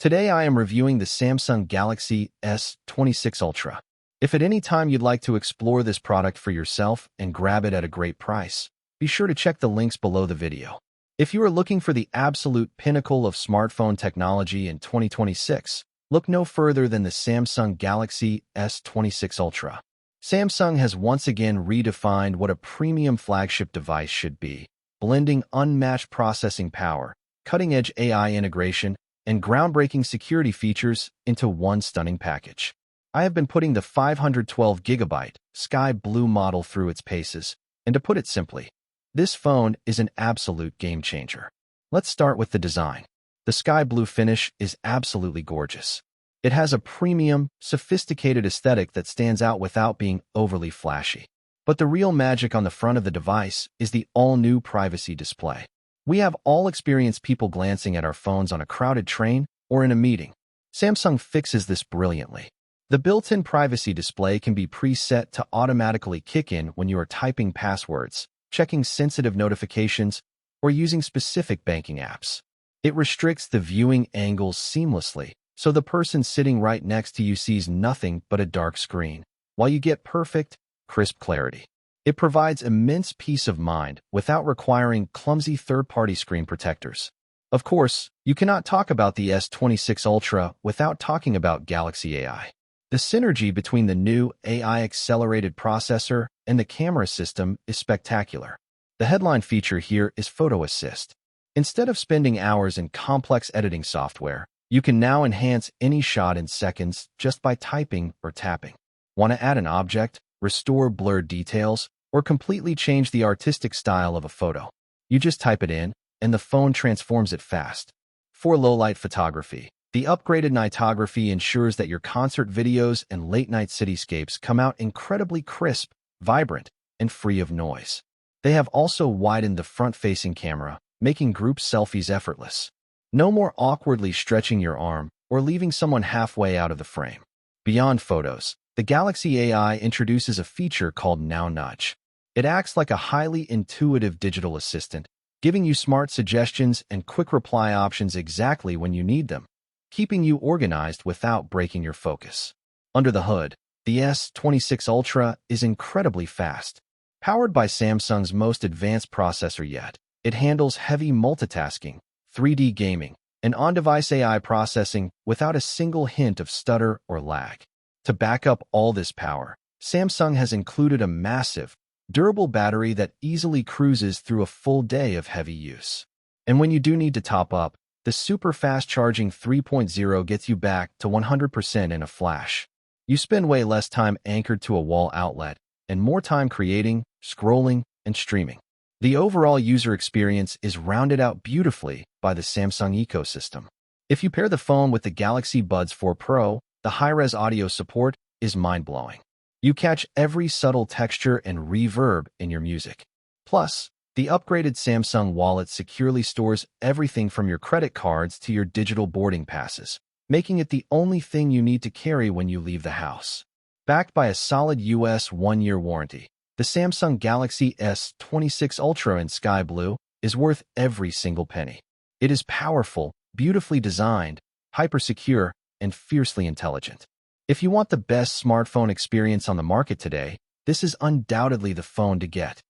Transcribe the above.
Today I am reviewing the Samsung Galaxy S26 Ultra. If at any time you'd like to explore this product for yourself and grab it at a great price, be sure to check the links below the video. If you are looking for the absolute pinnacle of smartphone technology in 2026, look no further than the Samsung Galaxy S26 Ultra. Samsung has once again redefined what a premium flagship device should be, blending unmatched processing power, cutting-edge AI integration, and groundbreaking security features into one stunning package. I have been putting the 512GB sky blue model through its paces, and to put it simply, this phone is an absolute game-changer. Let's start with the design. The sky blue finish is absolutely gorgeous. It has a premium, sophisticated aesthetic that stands out without being overly flashy. But the real magic on the front of the device is the all-new privacy display. We have all experienced people glancing at our phones on a crowded train or in a meeting. Samsung fixes this brilliantly. The built-in privacy display can be preset to automatically kick in when you are typing passwords, checking sensitive notifications, or using specific banking apps. It restricts the viewing angles seamlessly, so the person sitting right next to you sees nothing but a dark screen, while you get perfect, crisp clarity. It provides immense peace of mind without requiring clumsy third-party screen protectors. Of course, you cannot talk about the S26 Ultra without talking about Galaxy AI. The synergy between the new AI-accelerated processor and the camera system is spectacular. The headline feature here is Photo Assist. Instead of spending hours in complex editing software, you can now enhance any shot in seconds just by typing or tapping. Want to add an object, restore blurred details, or completely change the artistic style of a photo? You just type it in, and the phone transforms it fast. For low-light photography, the upgraded Nightography ensures that your concert videos and late-night cityscapes come out incredibly crisp, vibrant, and free of noise. They have also widened the front-facing camera, making group selfies effortless. No more awkwardly stretching your arm or leaving someone halfway out of the frame. Beyond photos, the Galaxy AI introduces a feature called Now Nudge. It acts like a highly intuitive digital assistant, giving you smart suggestions and quick reply options exactly when you need them, keeping you organized without breaking your focus. Under the hood, the S26 Ultra is incredibly fast. Powered by Samsung's most advanced processor yet, it handles heavy multitasking, 3D gaming, and on-device AI processing without a single hint of stutter or lag. To back up all this power, Samsung has included a massive, durable battery that easily cruises through a full day of heavy use. And when you do need to top up, the super fast charging 3.0 gets you back to 100% in a flash. You spend way less time anchored to a wall outlet and more time creating, scrolling, and streaming. The overall user experience is rounded out beautifully by the Samsung ecosystem. If you pair the phone with the Galaxy Buds 4 Pro, the high-res audio support is mind-blowing. You catch every subtle texture and reverb in your music. Plus, the upgraded Samsung Wallet securely stores everything from your credit cards to your digital boarding passes, making it the only thing you need to carry when you leave the house. Backed by a solid US 1-year warranty, the Samsung Galaxy S26 Ultra in sky blue is worth every single penny. It is powerful, beautifully designed, hyper-secure, and fiercely intelligent. If you want the best smartphone experience on the market today, this is undoubtedly the phone to get.